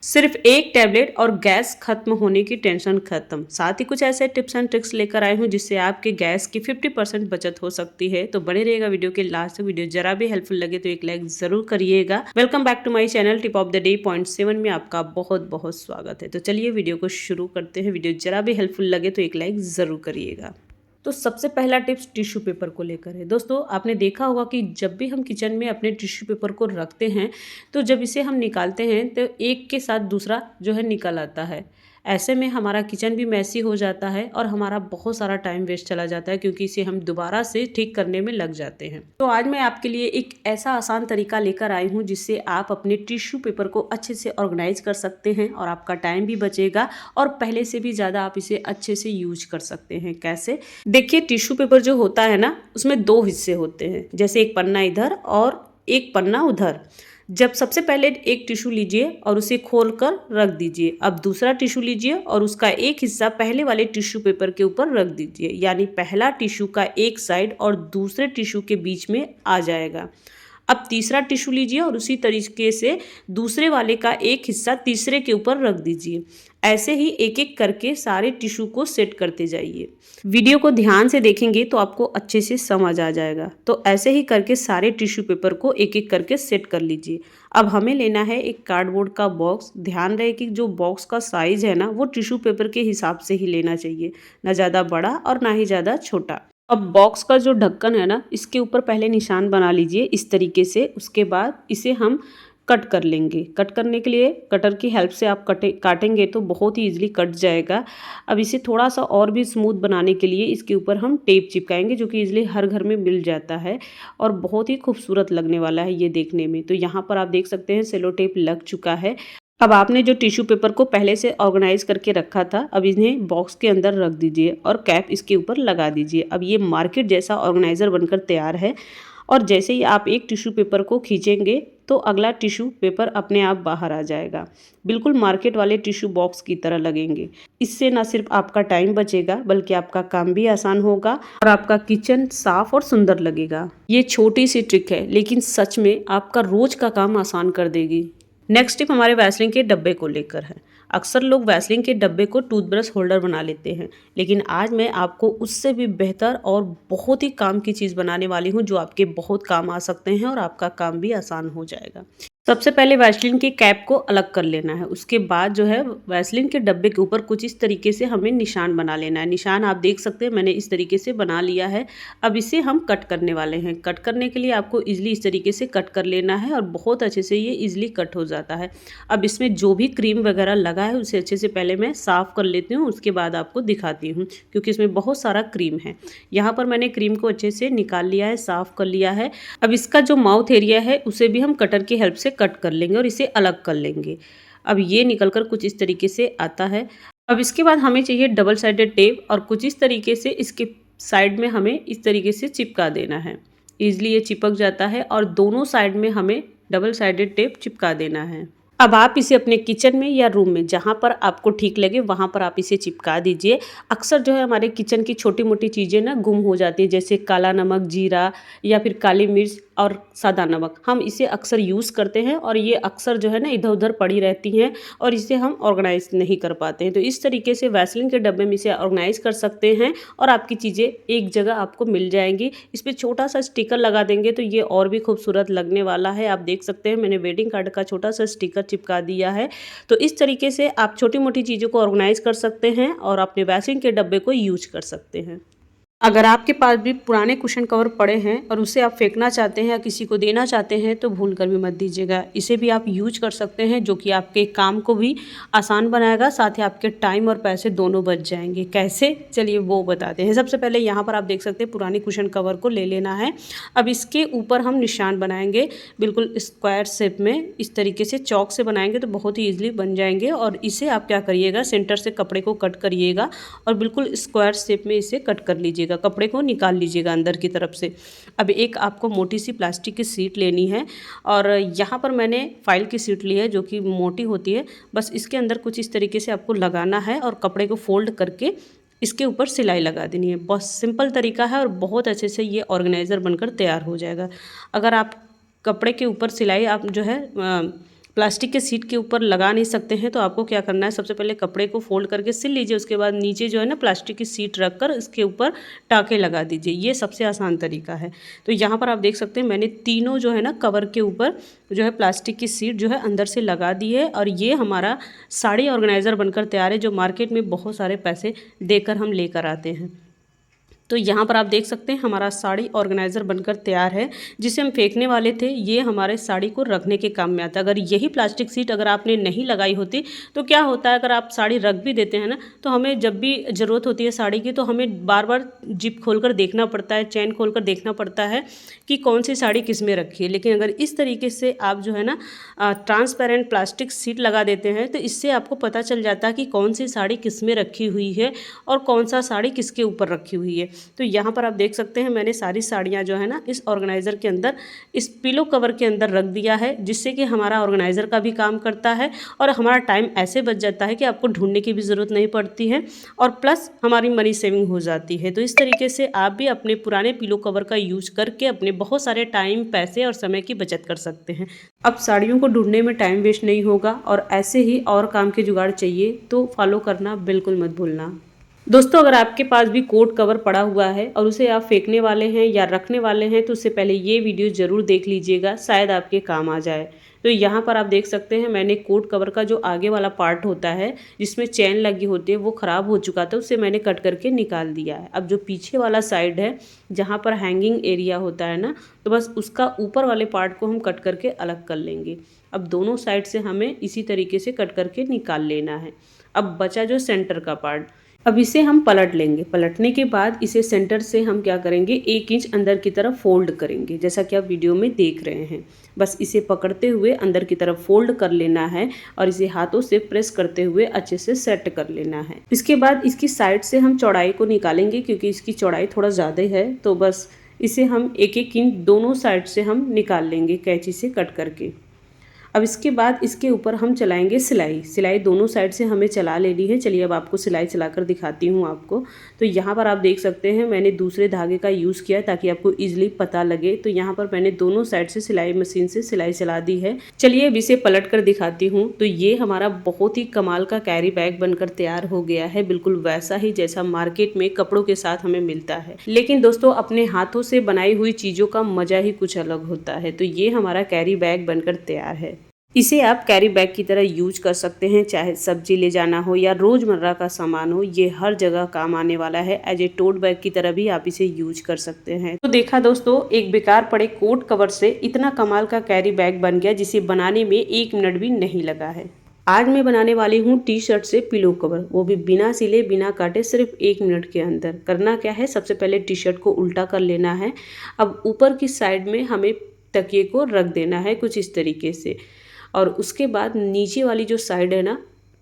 सिर्फ एक टैबलेट और गैस खत्म होने की टेंशन खत्म। साथ ही कुछ ऐसे टिप्स एंड ट्रिक्स लेकर आए हूँ जिससे आपके गैस की 50% बचत हो सकती है। तो बने रहिएगा वीडियो के लास्ट तक। वीडियो जरा भी हेल्पफुल लगे तो एक लाइक जरूर करिएगा। Welcome back to my channel tip of the day point 7 में आपका बहुत बहुत स्वागत है। तो चलिए वीडियो को शुरू करते हैं। वीडियो जरा भी हेल्पफुल लगे तो एक लाइक जरूर करिएगा। तो सबसे पहला टिप्स टिश्यू पेपर को लेकर है। दोस्तों आपने देखा होगा कि जब भी हम किचन में अपने टिश्यू पेपर को रखते हैं तो जब इसे हम निकालते हैं तो एक के साथ दूसरा जो है निकल आता है। ऐसे में हमारा किचन भी मैसी हो जाता है और हमारा बहुत सारा टाइम वेस्ट चला जाता है क्योंकि इसे हम दोबारा से ठीक करने में लग जाते हैं। तो आज मैं आपके लिए एक ऐसा आसान तरीका लेकर आई हूँ जिससे आप अपने टिश्यू पेपर को अच्छे से ऑर्गेनाइज कर सकते हैं और आपका टाइम भी बचेगा और पहले से भी ज़्यादा आप इसे अच्छे से यूज कर सकते हैं। कैसे? देखिए, टिश्यू पेपर जो होता है ना, उसमें दो हिस्से होते हैं, जैसे एक पन्ना इधर और एक पन्ना उधर। जब सबसे पहले एक टिश्यू लीजिए और उसे खोलकर रख दीजिए। अब दूसरा टिश्यू लीजिए और उसका एक हिस्सा पहले वाले टिश्यू पेपर के ऊपर रख दीजिए, यानी पहला टिश्यू का एक साइड और दूसरे टिश्यू के बीच में आ जाएगा। अब तीसरा टिश्यू लीजिए और उसी तरीके से दूसरे वाले का एक हिस्सा तीसरे के ऊपर रख दीजिए। ऐसे ही एक एक करके सारे टिश्यू को सेट करते जाइए। वीडियो को ध्यान से देखेंगे तो आपको अच्छे से समझ आ जाएगा। तो ऐसे ही करके सारे टिश्यू पेपर को एक एक करके सेट कर लीजिए। अब हमें लेना है एक कार्डबोर्ड का बॉक्स। ध्यान रहे कि जो बॉक्स का साइज है ना, वो टिश्यू पेपर के हिसाब से ही लेना चाहिए, ना ज़्यादा बड़ा और ना ही ज़्यादा छोटा। अब बॉक्स का जो ढक्कन है ना, इसके ऊपर पहले निशान बना लीजिए इस तरीके से। उसके बाद इसे हम कट कर लेंगे। कट करने के लिए कटर की हेल्प से आप काटेंगे तो बहुत ही ईजिली कट जाएगा। अब इसे थोड़ा सा और भी स्मूथ बनाने के लिए इसके ऊपर हम टेप चिपकाएंगे, जो कि ईजिली हर घर में मिल जाता है और बहुत ही खूबसूरत लगने वाला है ये देखने में। तो यहाँ पर आप देख सकते हैं सेलो टेप लग चुका है। अब आपने जो टिश्यू पेपर को पहले से ऑर्गेनाइज करके रखा था, अब इन्हें बॉक्स के अंदर रख दीजिए और कैप इसके ऊपर लगा दीजिए। अब ये मार्केट जैसा ऑर्गेनाइजर बनकर तैयार है और जैसे ही आप एक टिश्यू पेपर को खींचेंगे तो अगला टिश्यू पेपर अपने आप बाहर आ जाएगा। बिल्कुल मार्केट वाले टिश्यू बॉक्स की तरह लगेंगे। इससे ना सिर्फ आपका टाइम बचेगा बल्कि आपका काम भी आसान होगा और आपका किचन साफ और सुंदर लगेगा। ये छोटी सी ट्रिक है लेकिन सच में आपका रोज का काम आसान कर देगी। नेक्स्ट टिप हमारे वैसलीन के डब्बे को लेकर है। अक्सर लोग वैसलीन के डब्बे को टूथब्रश होल्डर बना लेते हैं, लेकिन आज मैं आपको उससे भी बेहतर और बहुत ही काम की चीज़ बनाने वाली हूँ जो आपके बहुत काम आ सकते हैं और आपका काम भी आसान हो जाएगा। सबसे पहले वैसलीन के कैप को अलग कर लेना है। उसके बाद जो है वैसलीन के डब्बे के ऊपर कुछ इस तरीके से हमें निशान बना लेना है। निशान आप देख सकते हैं मैंने इस तरीके से बना लिया है। अब इसे हम कट करने वाले हैं। कट करने के लिए आपको इजीली इस तरीके से कट कर लेना है और बहुत अच्छे से ये इजीली कट हो जाता है। अब इसमें जो भी क्रीम वगैरह लगा है उसे अच्छे से पहले मैं साफ़ कर लेती हूँ, उसके बाद आपको दिखाती हूँ क्योंकि इसमें बहुत सारा क्रीम है। यहाँ पर मैंने क्रीम को अच्छे से निकाल लिया है, साफ़ कर लिया है। अब इसका जो माउथ एरिया है उसे भी हम कटर की हेल्प से कट कर लेंगे और इसे अलग कर लेंगे। अब ये निकलकर कुछ इस तरीके से आता है। अब इसके बाद हमें चाहिए डबल साइडेड टेप और कुछ इस तरीके से इसके साइड में हमें इस तरीके से चिपका देना है। ईजिली ये चिपक जाता है और दोनों साइड में हमें डबल साइडेड टेप चिपका देना है। अब आप इसे अपने किचन में या रूम में जहाँ पर आपको ठीक लगे वहाँ पर आप इसे चिपका दीजिए। अक्सर जो है हमारे किचन की छोटी मोटी चीज़ें ना गुम हो जाती है, जैसे काला नमक, जीरा या फिर काली मिर्च और सादा नमक। हम इसे अक्सर यूज़ करते हैं और ये अक्सर जो है ना इधर उधर पड़ी रहती हैं और इसे हम ऑर्गेनाइज नहीं कर पाते हैं। तो इस तरीके से वैसलीन के डब्बे में इसे ऑर्गेनाइज कर सकते हैं और आपकी चीज़ें एक जगह आपको मिल जाएंगी। इस पर छोटा सा स्टिकर लगा देंगे तो ये और भी खूबसूरत लगने वाला है। आप देख सकते हैं मैंने वेडिंग कार्ड का छोटा सा स्टिकर चिपका दिया है। तो इस तरीके से आप छोटी मोटी चीज़ों को ऑर्गेनाइज कर सकते हैं और अपने वैसलीन के डब्बे को यूज कर सकते हैं। अगर आपके पास भी पुराने कुशन कवर पड़े हैं और उसे आप फेंकना चाहते हैं या किसी को देना चाहते हैं तो भूल कर भी मत दीजिएगा। इसे भी आप यूज कर सकते हैं, जो कि आपके काम को भी आसान बनाएगा, साथ ही आपके टाइम और पैसे दोनों बच जाएंगे। कैसे, चलिए वो बताते हैं। सबसे पहले यहाँ पर आप देख सकते हैं पुराने कुशन कवर को ले लेना है। अब इसके ऊपर हम निशान बनाएंगे बिल्कुल स्क्वायर शेप में। इस तरीके से चौक से बनाएंगे तो बहुत ही ईजिली बन जाएंगे। और इसे आप क्या करिएगा, सेंटर से कपड़े को कट करिएगा और बिल्कुल स्क्वायर शेप में इसे कट कर लीजिएगा। कपड़े को निकाल लीजिएगा अंदर की तरफ से। अब एक आपको मोटी सी प्लास्टिक की शीट लेनी है और यहाँ पर मैंने फाइल की शीट ली है जो कि मोटी होती है। बस इसके अंदर कुछ इस तरीके से आपको लगाना है और कपड़े को फोल्ड करके इसके ऊपर सिलाई लगा देनी है। बहुत सिंपल तरीका है और बहुत अच्छे से ये ऑर्गेनाइज़र बनकर तैयार हो जाएगा। अगर आप कपड़े के ऊपर सिलाई आप जो है प्लास्टिक के सीट के ऊपर लगा नहीं सकते हैं, तो आपको क्या करना है, सबसे पहले कपड़े को फोल्ड करके सिल लीजिए। उसके बाद नीचे जो है ना प्लास्टिक की सीट रखकर इसके ऊपर टाँके लगा दीजिए। ये सबसे आसान तरीका है। तो यहाँ पर आप देख सकते हैं मैंने तीनों जो है ना कवर के ऊपर जो है प्लास्टिक की सीट जो है अंदर से लगा दी है, और ये हमारा साड़ी ऑर्गेनाइज़र बनकर तैयार है, जो मार्केट में बहुत सारे पैसे देकर हम लेकर आते हैं। तो यहाँ पर आप देख सकते हैं हमारा साड़ी ऑर्गेनाइज़र बनकर तैयार है, जिसे हम फेंकने वाले थे। ये हमारे साड़ी को रखने के काम में आता है। अगर यही प्लास्टिक सीट अगर आपने नहीं लगाई होती तो क्या होता है, अगर आप साड़ी रख भी देते हैं ना, तो हमें जब भी ज़रूरत होती है साड़ी की तो हमें बार बार जिप खोलकर देखना पड़ता है, चैन खोलकर देखना पड़ता है कि कौन सी साड़ी किस में रखी है। लेकिन अगर इस तरीके से आप जो है ना ट्रांसपेरेंट प्लास्टिक सीट लगा देते हैं, तो इससे आपको पता चल जाता है कि कौन सी साड़ी किस में रखी हुई है और कौन सा साड़ी किसके ऊपर रखी हुई है। तो यहाँ पर आप देख सकते हैं मैंने सारी साड़ियाँ जो है ना इस ऑर्गेनाइज़र के अंदर, इस पिलो कवर के अंदर रख दिया है, जिससे कि हमारा ऑर्गेनाइज़र का भी काम करता है और हमारा टाइम ऐसे बच जाता है कि आपको ढूंढने की भी ज़रूरत नहीं पड़ती है, और प्लस हमारी मनी सेविंग हो जाती है। तो इस तरीके से आप भी अपने पुराने पिलो कवर का यूज़ करके अपने बहुत सारे टाइम, पैसे और समय की बचत कर सकते हैं। अब साड़ियों को ढूंढने में टाइम वेस्ट नहीं होगा, और ऐसे ही और काम के जुगाड़ चाहिए तो फॉलो करना बिल्कुल मत भूलना। दोस्तों, अगर आपके पास भी कोट कवर पड़ा हुआ है और उसे आप फेंकने वाले हैं या रखने वाले हैं, तो उससे पहले ये वीडियो ज़रूर देख लीजिएगा, शायद आपके काम आ जाए। तो यहाँ पर आप देख सकते हैं मैंने कोट कवर का जो आगे वाला पार्ट होता है जिसमें चैन लगी होती है वो ख़राब हो चुका था, उसे मैंने कट करके निकाल दिया है। अब जो पीछे वाला साइड है जहाँ पर हैंगिंग एरिया होता है ना, तो बस उसका ऊपर वाले पार्ट को हम कट करके अलग कर लेंगे। अब दोनों साइड से हमें इसी तरीके से कट करके निकाल लेना है। अब बचा जो सेंटर का पार्ट, अब इसे हम पलट लेंगे। पलटने के बाद इसे सेंटर से हम क्या करेंगे, 1 इंच अंदर की तरफ फोल्ड करेंगे, जैसा कि आप वीडियो में देख रहे हैं। बस इसे पकड़ते हुए अंदर की तरफ फोल्ड कर लेना है और इसे हाथों से प्रेस करते हुए अच्छे से सेट कर लेना है। इसके बाद इसकी साइड से हम चौड़ाई को निकालेंगे, क्योंकि इसकी चौड़ाई थोड़ा ज़्यादा है। तो बस इसे हम 1-1 इंच दोनों साइड से हम निकाल लेंगे कैंची से कट करके। अब इसके बाद इसके ऊपर हम चलाएंगे सिलाई। सिलाई दोनों साइड से हमें चला लेनी है। चलिए अब आपको सिलाई चलाकर दिखाती हूँ आपको। तो यहाँ पर आप देख सकते हैं मैंने दूसरे धागे का यूज़ किया ताकि आपको ईजिली पता लगे। तो यहाँ पर मैंने दोनों साइड से सिलाई मशीन से सिलाई चला दी है। चलिए अब इसे पलट कर दिखाती हूँ। तो ये हमारा बहुत ही कमाल का कैरी बैग बनकर तैयार हो गया है, बिल्कुल वैसा ही जैसा मार्केट में कपड़ों के साथ हमें मिलता है। लेकिन दोस्तों, अपने हाथों से बनाई हुई चीज़ों का मजा ही कुछ अलग होता है। तो ये हमारा कैरी बैग बनकर तैयार है। इसे आप कैरी बैग की तरह यूज कर सकते हैं, चाहे सब्जी ले जाना हो या रोज़मर्रा का सामान हो, ये हर जगह काम आने वाला है। एज ए टोट बैग की तरह भी आप इसे यूज कर सकते हैं। तो देखा दोस्तों, एक बेकार पड़े कोट कवर से इतना कमाल का कैरी बैग बन गया, जिसे बनाने में 1 मिनट भी नहीं लगा है। आज मैं बनाने वाली हूँ टी शर्ट से पिलो कवर, वो भी बिना सिले बिना काटे, सिर्फ 1 मिनट के अंदर। करना क्या है, सबसे पहले टी शर्ट को उल्टा कर लेना है। अब ऊपर की साइड में हमें तकिए को रख देना है कुछ इस तरीके से, और उसके बाद नीचे वाली जो साइड है ना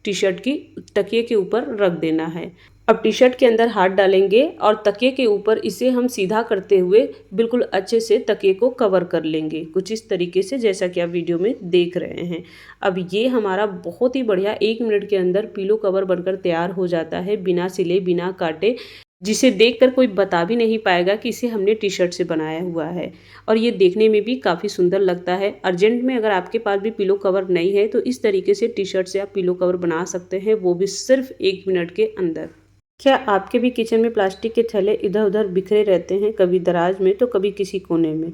टी शर्ट की, तकिए के ऊपर रख देना है। अब टी शर्ट के अंदर हाथ डालेंगे और तकिए के ऊपर इसे हम सीधा करते हुए बिल्कुल अच्छे से तकिए को कवर कर लेंगे, कुछ इस तरीके से जैसा कि आप वीडियो में देख रहे हैं। अब ये हमारा बहुत ही बढ़िया 1 मिनट के अंदर पिलो कवर बनकर तैयार हो जाता है, बिना सिले बिना काटे, जिसे देखकर कोई बता भी नहीं पाएगा कि इसे हमने टी शर्ट से बनाया हुआ है। और ये देखने में भी काफ़ी सुंदर लगता है। अर्जेंट में अगर आपके पास भी पिलो कवर नहीं है तो इस तरीके से टी शर्ट से आप पिलो कवर बना सकते हैं, वो भी सिर्फ 1 मिनट के अंदर। क्या आपके भी किचन में प्लास्टिक के थैले इधर उधर बिखरे रहते हैं, कभी दराज में तो कभी किसी कोने में?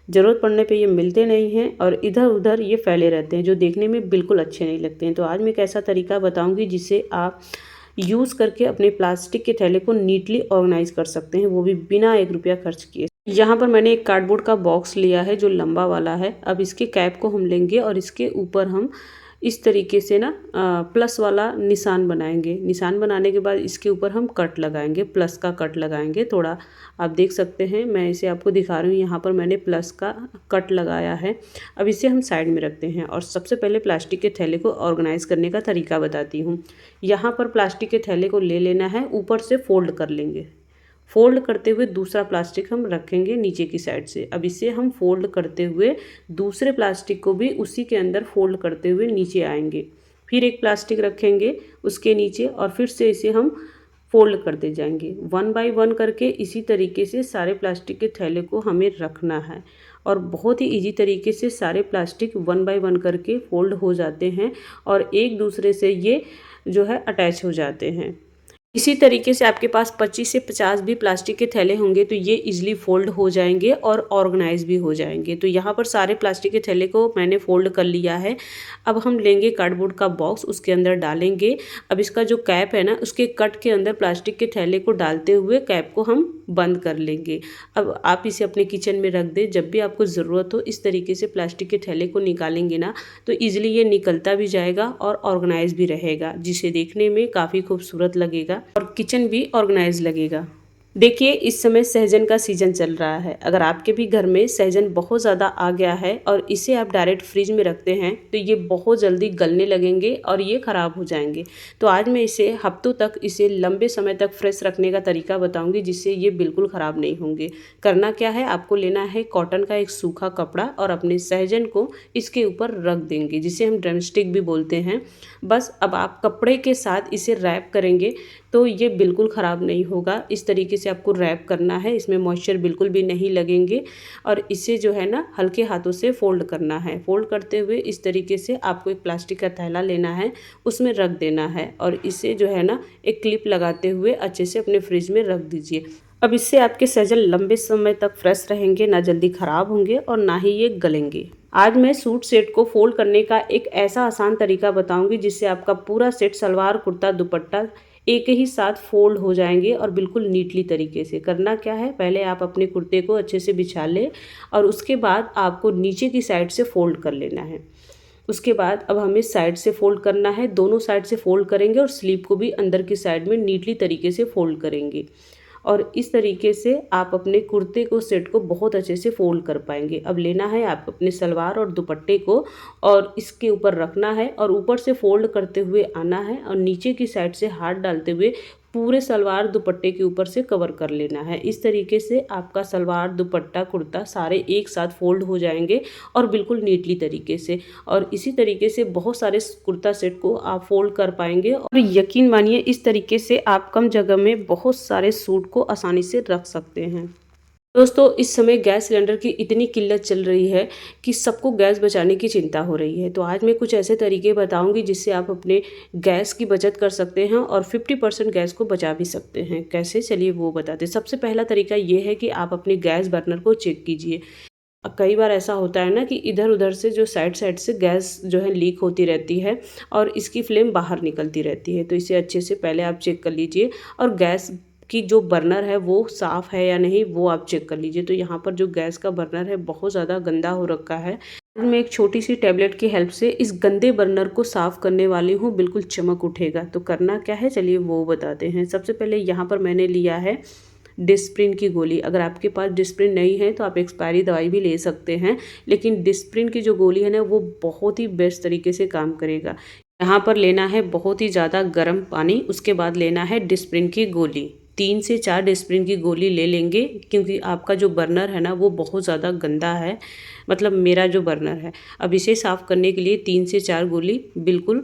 ज़रूरत पड़ने पे ये मिलते नहीं हैं और इधर उधर ये फैले रहते हैं, जो देखने में बिल्कुल अच्छे नहीं लगते हैं। तो आज मैं एक ऐसा तरीका बताऊँगी जिससे आप यूज़ करके अपने प्लास्टिक के थैले को नीटली ऑर्गेनाइज कर सकते हैं, वो भी बिना 1 रुपया खर्च किए। यहाँ पर मैंने एक कार्डबोर्ड का बॉक्स लिया है जो लंबा वाला है। अब इसके कैप को हम लेंगे और इसके ऊपर हम इस तरीके से ना प्लस वाला निशान बनाएंगे। निशान बनाने के बाद इसके ऊपर हम कट लगाएंगे, प्लस का कट लगाएंगे थोड़ा। आप देख सकते हैं, मैं इसे आपको दिखा रही हूँ, यहाँ पर मैंने प्लस का कट लगाया है। अब इसे हम साइड में रखते हैं और सबसे पहले प्लास्टिक के थैले को ऑर्गेनाइज करने का तरीका बताती हूँ। यहाँ पर प्लास्टिक के थैले को ले लेना है, ऊपर से फोल्ड कर लेंगे। फोल्ड करते हुए दूसरा प्लास्टिक हम रखेंगे नीचे की साइड से। अब इसे हम फोल्ड करते हुए दूसरे प्लास्टिक को भी उसी के अंदर फोल्ड करते हुए नीचे आएंगे। फिर एक प्लास्टिक रखेंगे उसके नीचे और फिर से इसे हम फोल्ड करते जाएंगे 1 बाय 1 करके। इसी तरीके से सारे प्लास्टिक के थैले को हमें रखना है और बहुत ही इजी तरीके से सारे प्लास्टिक 1 बाय 1 करके फोल्ड हो जाते हैं और एक दूसरे से ये जो है अटैच हो जाते हैं। इसी तरीके से आपके पास 25 से 50 भी प्लास्टिक के थैले होंगे तो ये इजीली फोल्ड हो जाएंगे और ऑर्गेनाइज भी हो जाएंगे। तो यहाँ पर सारे प्लास्टिक के थैले को मैंने फोल्ड कर लिया है। अब हम लेंगे कार्डबोर्ड का बॉक्स, उसके अंदर डालेंगे। अब इसका जो कैप है ना, उसके कट के अंदर प्लास्टिक के थैले को डालते हुए कैप को हम बंद कर लेंगे। अब आप इसे अपने किचन में रख दें, जब भी आपको ज़रूरत हो इस तरीके से प्लास्टिक के थैले को निकालेंगे ना तो ईजिली ये निकलता भी जाएगा और ऑर्गेनाइज भी रहेगा, जिसे देखने में काफ़ी खूबसूरत लगेगा और किचन भी ऑर्गेनाइज लगेगा। देखिए इस समय सहजन का सीजन चल रहा है। अगर आपके भी घर में सहजन बहुत ज़्यादा आ गया है और इसे आप डायरेक्ट फ्रिज में रखते हैं तो ये बहुत जल्दी गलने लगेंगे और ये ख़राब हो जाएंगे। तो आज मैं इसे हफ्तों तक, इसे लंबे समय तक फ्रेश रखने का तरीका बताऊंगी जिससे ये बिल्कुल ख़राब नहीं होंगे। करना क्या है, आपको लेना है कॉटन का एक सूखा कपड़ा और अपने सहजन को इसके ऊपर रख देंगे, जिसे हम ड्रमस्टिक भी बोलते हैं। बस अब आप कपड़े के साथ इसे रैप करेंगे तो ये बिल्कुल ख़राब नहीं होगा। इस तरीके से आपको रैप करना है, इसमें मॉइस्चर बिल्कुल भी नहीं लगेंगे और इसे जो है ना हल्के हाथों से फोल्ड करना है। फोल्ड करते हुए इस तरीके से आपको एक प्लास्टिक का थैला लेना है, उसमें रख देना है और इसे जो है ना एक क्लिप लगाते हुए अच्छे से अपने फ्रिज में रख दीजिए। अब इससे आपके सहजन लंबे समय तक फ्रेश रहेंगे, ना जल्दी ख़राब होंगे और ना ही ये गलेंगे। आज मैं सूट सेट को फोल्ड करने का एक ऐसा आसान तरीका बताऊंगी जिससे आपका पूरा सेट सलवार कुर्ता दुपट्टा एक ही साथ फोल्ड हो जाएंगे और बिल्कुल नीटली तरीके से। करना क्या है, पहले आप अपने कुर्ते को अच्छे से बिछा लें और उसके बाद आपको नीचे की साइड से फोल्ड कर लेना है। उसके बाद अब हमें साइड से फोल्ड करना है, दोनों साइड से फोल्ड करेंगे और स्लीव को भी अंदर की साइड में नीटली तरीके से फोल्ड करेंगे और इस तरीके से आप अपने कुर्ते को सेट को बहुत अच्छे से फोल्ड कर पाएंगे। अब लेना है आप अपने सलवार और दुपट्टे को और इसके ऊपर रखना है और ऊपर से फोल्ड करते हुए आना है और नीचे की साइड से हाथ डालते हुए पूरे सलवार दुपट्टे के ऊपर से कवर कर लेना है। इस तरीके से आपका सलवार दुपट्टा कुर्ता सारे एक साथ फोल्ड हो जाएंगे और बिल्कुल नीटली तरीके से। और इसी तरीके से बहुत सारे कुर्ता सेट को आप फोल्ड कर पाएंगे और यकीन मानिए इस तरीके से आप कम जगह में बहुत सारे सूट को आसानी से रख सकते हैं। दोस्तों इस समय गैस सिलेंडर की इतनी किल्लत चल रही है कि सबको गैस बचाने की चिंता हो रही है। तो आज मैं कुछ ऐसे तरीके बताऊंगी जिससे आप अपने गैस की बचत कर सकते हैं और 50% गैस को बचा भी सकते हैं। कैसे, चलिए वो बताते हैं। सबसे पहला तरीका ये है कि आप अपने गैस बर्नर को चेक कीजिए। कई बार ऐसा होता है ना कि इधर उधर से जो साइड से गैस जो है लीक होती रहती है और इसकी फ्लेम बाहर निकलती रहती है। तो इसे अच्छे से पहले आप चेक कर लीजिए और गैस कि जो बर्नर है वो साफ़ है या नहीं वो आप चेक कर लीजिए। तो यहाँ पर जो गैस का बर्नर है बहुत ज़्यादा गंदा हो रखा है। मैं एक छोटी सी टैबलेट की हेल्प से इस गंदे बर्नर को साफ़ करने वाली हूँ, बिल्कुल चमक उठेगा। तो करना क्या है, चलिए वो बताते हैं। सबसे पहले यहाँ पर मैंने लिया है डिस्प्रिन की गोली। अगर आपके पास डिस्प्रिन नहीं है तो आप एक्सपायरी दवाई भी ले सकते हैं, लेकिन डिस्प्रिन की जो गोली है ना वो बहुत ही बेस्ट तरीके से काम करेगा। यहाँ पर लेना है बहुत ही ज़्यादा गर्म पानी, उसके बाद लेना है डिस्प्रिन की गोली। 3 से 4 डिस्प्रिन की गोली ले लेंगे क्योंकि आपका जो बर्नर है ना वो बहुत ज़्यादा गंदा है, मतलब मेरा जो बर्नर है। अब इसे साफ़ करने के लिए 3 से 4 गोली बिल्कुल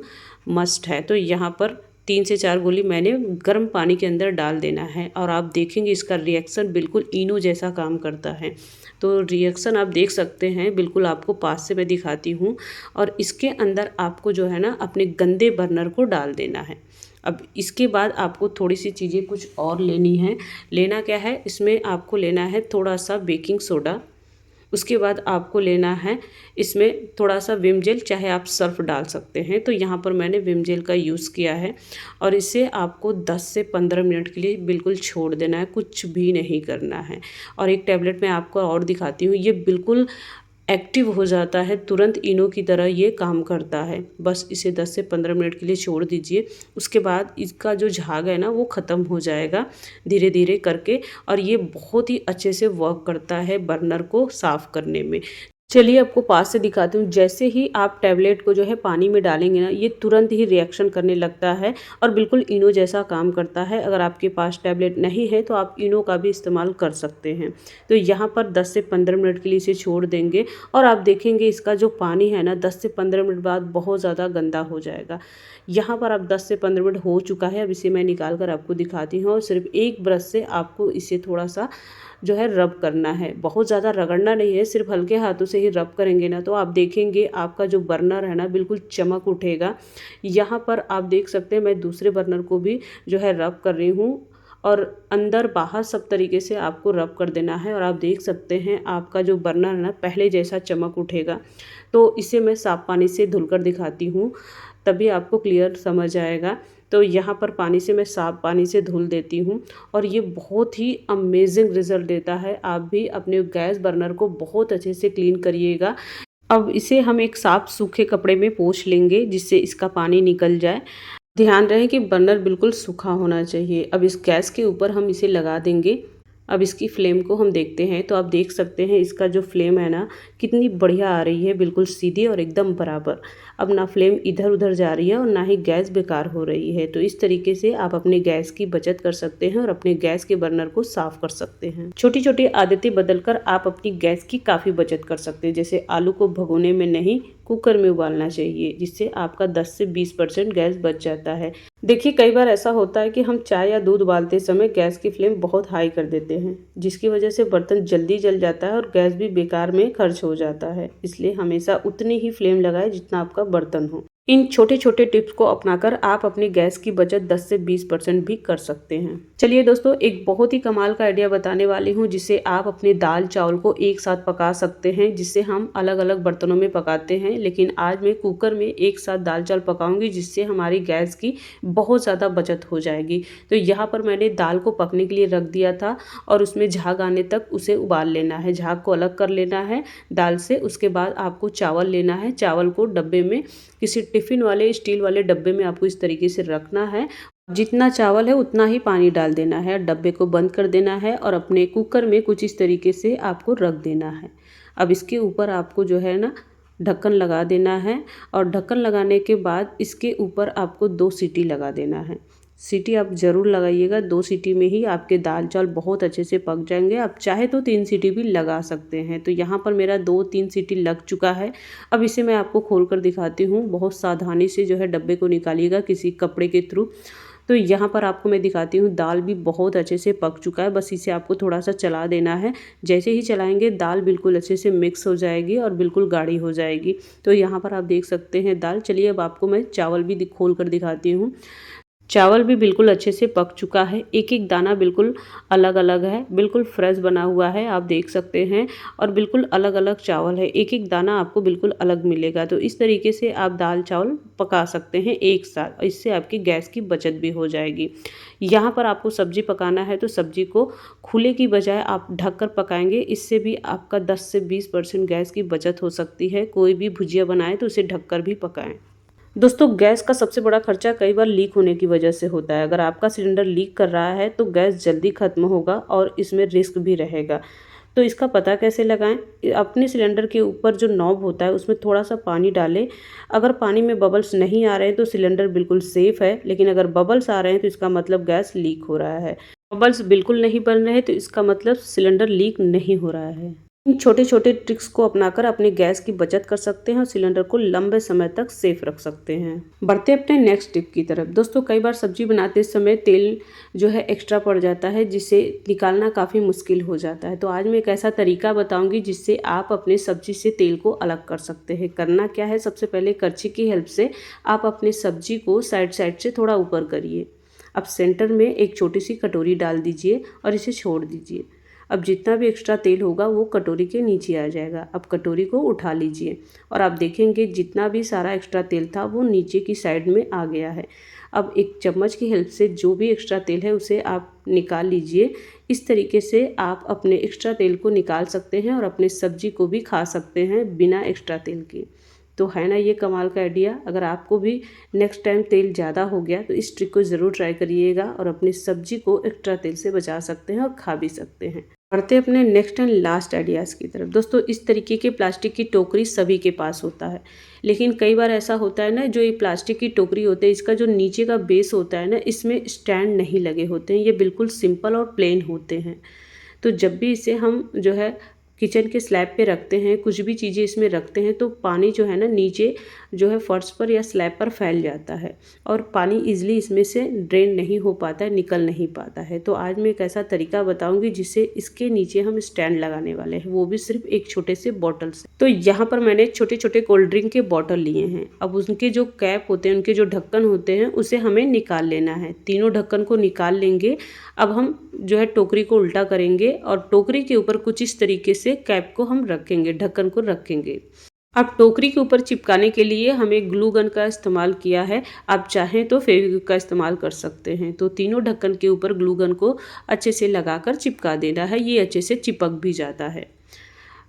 मस्ट है। तो यहाँ पर 3 से 4 गोली मैंने गर्म पानी के अंदर डाल देना है और आप देखेंगे इसका रिएक्शन बिल्कुल इनो जैसा काम करता है। तो रिएक्शन आप देख सकते हैं, बिल्कुल आपको पास से मैं दिखाती हूँ। और इसके अंदर आपको जो है ना अपने गंदे बर्नर को डाल देना है। अब इसके बाद आपको थोड़ी सी चीज़ें कुछ और लेनी है। लेना क्या है, इसमें आपको लेना है थोड़ा सा बेकिंग सोडा। उसके बाद आपको लेना है इसमें थोड़ा सा विम जेल, चाहे आप सर्फ डाल सकते हैं। तो यहाँ पर मैंने विम जेल का यूज़ किया है और इसे आपको 10 से 15 मिनट के लिए बिल्कुल छोड़ देना है, कुछ भी नहीं करना है। और एक टैबलेट मैं आपको और दिखाती हूँ, ये बिल्कुल एक्टिव हो जाता है, तुरंत इनो की तरह ये काम करता है। बस इसे 10 से 15 मिनट के लिए छोड़ दीजिए। उसके बाद इसका जो झाग है ना वो ख़त्म हो जाएगा धीरे धीरे करके और ये बहुत ही अच्छे से वर्क करता है बर्नर को साफ़ करने में। चलिए आपको पास से दिखाती हूँ। जैसे ही आप टैबलेट को जो है पानी में डालेंगे ना, ये तुरंत ही रिएक्शन करने लगता है और बिल्कुल इनो जैसा काम करता है। अगर आपके पास टैबलेट नहीं है तो आप इनो का भी इस्तेमाल कर सकते हैं। तो यहाँ पर 10 से 15 मिनट के लिए इसे छोड़ देंगे और आप देखेंगे इसका जो पानी है ना 10 से 15 मिनट बाद बहुत ज़्यादा गंदा हो जाएगा। यहाँ पर अब 10 से 15 मिनट हो चुका है। अब इसे मैं निकाल कर आपको दिखाती हूँ और सिर्फ एक ब्रश से आपको इसे थोड़ा सा जो है रब करना है। बहुत ज़्यादा रगड़ना नहीं है, सिर्फ हल्के हाथों से ही रब करेंगे ना तो आप देखेंगे आपका जो बर्नर है ना बिल्कुल चमक उठेगा। यहाँ पर आप देख सकते हैं मैं दूसरे बर्नर को भी जो है रब कर रही हूँ और अंदर बाहर सब तरीके से आपको रब कर देना है और आप देख सकते हैं आपका जो बर्नर है ना पहले जैसा चमक उठेगा। तो इसे मैं साफ़ पानी से धुल कर दिखाती हूँ, तभी आपको क्लियर समझ आएगा। तो यहाँ पर पानी से मैं साफ़ पानी से धुल देती हूँ और ये बहुत ही अमेजिंग रिज़ल्ट देता है। आप भी अपने गैस बर्नर को बहुत अच्छे से क्लीन करिएगा। अब इसे हम एक साफ़ सूखे कपड़े में पोंछ लेंगे जिससे इसका पानी निकल जाए। ध्यान रहे कि बर्नर बिल्कुल सूखा होना चाहिए। अब इस गैस के ऊपर हम इसे लगा देंगे। अब इसकी फ्लेम को हम देखते हैं तो आप देख सकते हैं इसका जो फ्लेम है ना कितनी बढ़िया आ रही है, बिल्कुल सीधी और एकदम बराबर। अब ना फ्लेम इधर उधर जा रही है और ना ही गैस बेकार हो रही है। तो इस तरीके से आप अपने गैस की बचत कर सकते हैं और अपने गैस के बर्नर को साफ़ कर सकते हैं। छोटी छोटी आदतें बदलकर आप अपनी गैस की काफ़ी बचत कर सकते हैं। जैसे आलू को भगोने में नहीं कुकर में उबालना चाहिए, जिससे आपका 10 से 20% गैस बच जाता है। देखिए कई बार ऐसा होता है कि हम चाय या दूध उबालते समय गैस की फ्लेम बहुत हाई कर देते हैं, जिसकी वजह से बर्तन जल्दी जल जाता है और गैस भी बेकार में खर्च हो जाता है। इसलिए हमेशा उतनी ही फ्लेम लगाएं जितना आपका बर्तन हो। इन छोटे छोटे टिप्स को अपनाकर आप अपनी गैस की बचत 10 से 20% भी कर सकते हैं। चलिए दोस्तों, एक बहुत ही कमाल का आइडिया बताने वाली हूँ जिससे आप अपने दाल चावल को एक साथ पका सकते हैं, जिससे हम अलग अलग बर्तनों में पकाते हैं, लेकिन आज मैं कुकर में एक साथ दाल चावल पकाऊंगी जिससे हमारी गैस की बहुत ज़्यादा बचत हो जाएगी। तो यहाँ पर मैंने दाल को पकने के लिए रख दिया था और उसमें झाग आने तक उसे उबाल लेना है। झाग को अलग कर लेना है दाल से। उसके बाद आपको चावल लेना है। चावल को डब्बे में, किसी टिफ़िन वाले स्टील वाले डब्बे में आपको इस तरीके से रखना है। जितना चावल है उतना ही पानी डाल देना है, डब्बे को बंद कर देना है और अपने कुकर में कुछ इस तरीके से आपको रख देना है। अब इसके ऊपर आपको जो है ना ढक्कन लगा देना है और ढक्कन लगाने के बाद इसके ऊपर आपको 2 सीटी लगा देना है। सीटी आप ज़रूर लगाइएगा, 2 सीटी में ही आपके दाल चावल बहुत अच्छे से पक जाएंगे। आप चाहे तो 3 सीटी भी लगा सकते हैं। तो यहाँ पर मेरा 2-3 सीटी लग चुका है। अब इसे मैं आपको खोल कर दिखाती हूँ। बहुत सावधानी से जो है डब्बे को निकालिएगा किसी कपड़े के थ्रू। तो यहाँ पर आपको मैं दिखाती हूँ दाल भी बहुत अच्छे से पक चुका है। बस इसे आपको थोड़ा सा चला देना है। जैसे ही चलाएंगे दाल बिल्कुल अच्छे से मिक्स हो जाएगी और बिल्कुल गाढ़ी हो जाएगी। तो यहाँ पर आप देख सकते हैं दाल। चलिए अब आपको मैं चावल भी खोल कर दिखाती हूँ। चावल भी बिल्कुल अच्छे से पक चुका है। एक एक दाना बिल्कुल अलग अलग है, बिल्कुल फ्रेश बना हुआ है, आप देख सकते हैं। और बिल्कुल अलग अलग चावल है, एक एक दाना आपको बिल्कुल अलग मिलेगा। तो इस तरीके से आप दाल चावल पका सकते हैं एक साथ। इससे आपकी गैस की बचत भी हो जाएगी। यहाँ पर आपको सब्जी पकाना है तो सब्जी को खुले की बजाय आप ढककर पकाएंगे। इससे भी आपका 10 से 20% गैस की बचत हो सकती है। कोई भी भुजिया बनाए तो उसे ढककर भी पकाएं। दोस्तों, गैस का सबसे बड़ा खर्चा कई बार लीक होने की वजह से होता है। अगर आपका सिलेंडर लीक कर रहा है तो गैस जल्दी खत्म होगा और इसमें रिस्क भी रहेगा। तो इसका पता कैसे लगाएं? अपने सिलेंडर के ऊपर जो नॉब होता है उसमें थोड़ा सा पानी डालें। अगर पानी में बबल्स नहीं आ रहे हैं तो सिलेंडर बिल्कुल सेफ़ है, लेकिन अगर बबल्स आ रहे हैं तो इसका मतलब गैस लीक हो रहा है। बबल्स बिल्कुल नहीं बन रहे हैं तो इसका मतलब सिलेंडर लीक नहीं हो रहा है। इन छोटे छोटे ट्रिक्स को अपनाकर अपने गैस की बचत कर सकते हैं और सिलेंडर को लंबे समय तक सेफ रख सकते हैं। बढ़ते अपने नेक्स्ट टिप की तरफ। दोस्तों, कई बार सब्जी बनाते समय तेल जो है एक्स्ट्रा पड़ जाता है, जिसे निकालना काफ़ी मुश्किल हो जाता है। तो आज मैं एक ऐसा तरीका बताऊंगी जिससे आप अपने सब्जी से तेल को अलग कर सकते हैं। करना क्या है, सबसे पहले करछी की हेल्प से आप अपनी सब्जी को साइड साइड से थोड़ा ऊपर करिए। अब सेंटर में एक छोटी सी कटोरी डाल दीजिए और इसे छोड़ दीजिए। अब जितना भी एक्स्ट्रा तेल होगा वो कटोरी के नीचे आ जाएगा। अब कटोरी को उठा लीजिए और आप देखेंगे जितना भी सारा एक्स्ट्रा तेल था वो नीचे की साइड में आ गया है। अब एक चम्मच की हेल्प से जो भी एक्स्ट्रा तेल है उसे आप निकाल लीजिए। इस तरीके से आप अपने एक्स्ट्रा तेल को निकाल सकते हैं और अपनी सब्जी को भी खा सकते हैं बिना एक्स्ट्रा तेल के। तो है ना ये कमाल का आइडिया। अगर आपको भी नेक्स्ट टाइम तेल ज़्यादा हो गया तो इस ट्रिक को ज़रूर ट्राई करिएगा और अपनी सब्जी को एक्स्ट्रा तेल से बचा सकते हैं और खा भी सकते हैं। बढ़ते अपने नेक्स्ट एंड लास्ट आइडियाज़ की तरफ। दोस्तों, इस तरीके के प्लास्टिक की टोकरी सभी के पास होता है, लेकिन कई बार ऐसा होता है ना, जो ये प्लास्टिक की टोकरी होते हैं, इसका जो नीचे का बेस होता है ना, इसमें स्टैंड नहीं लगे होते हैं, ये बिल्कुल सिंपल और प्लेन होते हैं। तो जब भी इसे हम जो है किचन के स्लैब पे रखते हैं, कुछ भी चीज़ें इसमें रखते हैं, तो पानी जो है ना नीचे जो है फर्श पर या स्लैब पर फैल जाता है और पानी ईजिली इसमें से ड्रेन नहीं हो पाता है, निकल नहीं पाता है। तो आज मैं एक ऐसा तरीका बताऊंगी जिससे इसके नीचे हम स्टैंड लगाने वाले हैं, वो भी सिर्फ एक छोटे से बॉटल से। तो यहाँ पर मैंने छोटे छोटे कोल्ड ड्रिंक के बॉटल लिए हैं। अब उनके जो कैप होते हैं, उनके जो ढक्कन होते हैं, उसे हमें निकाल लेना है। तीनों ढक्कन को निकाल लेंगे। अब हम जो है टोकरी को उल्टा करेंगे और टोकरी के ऊपर कुछ इस तरीके से कैप को हम रखेंगे, ढक्कन को रखेंगे। अब टोकरी के ऊपर चिपकाने के लिए हमें ग्लू गन का इस्तेमाल किया है, आप चाहें तो फेविक्विक का इस्तेमाल कर सकते हैं। तो तीनों ढक्कन के ऊपर ग्लू गन को अच्छे से लगाकर चिपका देना है, ये अच्छे से चिपक भी जाता है।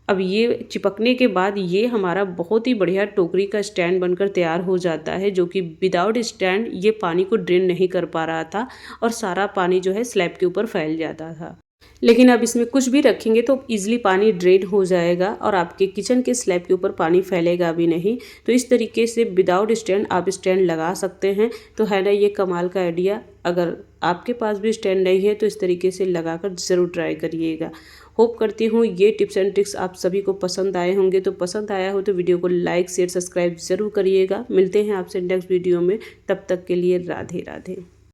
अब ये चिपकने के बाद ये हमारा बहुत ही बढ़िया टोकरी का स्टैंड बनकर तैयार हो जाता है, जो कि विदाउट स्टैंड ये पानी को ड्रेन नहीं कर पा रहा था और सारा पानी जो है स्लैब के ऊपर फैल जाता था। लेकिन अब इसमें कुछ भी रखेंगे तो ईजिली पानी ड्रेन हो जाएगा और आपके किचन के स्लैब के ऊपर पानी फैलेगा भी नहीं। तो इस तरीके से विदाउट स्टैंड आप स्टैंड लगा सकते हैं। तो है ना ये कमाल का आइडिया। अगर आपके पास भी स्टैंड नहीं है तो इस तरीके से लगाकर ज़रूर ट्राई करिएगा। होप करती हूँ ये टिप्स एंड ट्रिक्स आप सभी को पसंद आए होंगे। तो पसंद आया हो तो वीडियो को लाइक शेयर सब्सक्राइब ज़रूर करिएगा। मिलते हैं आपसे नेक्स्ट वीडियो में, तब तक के लिए राधे राधे।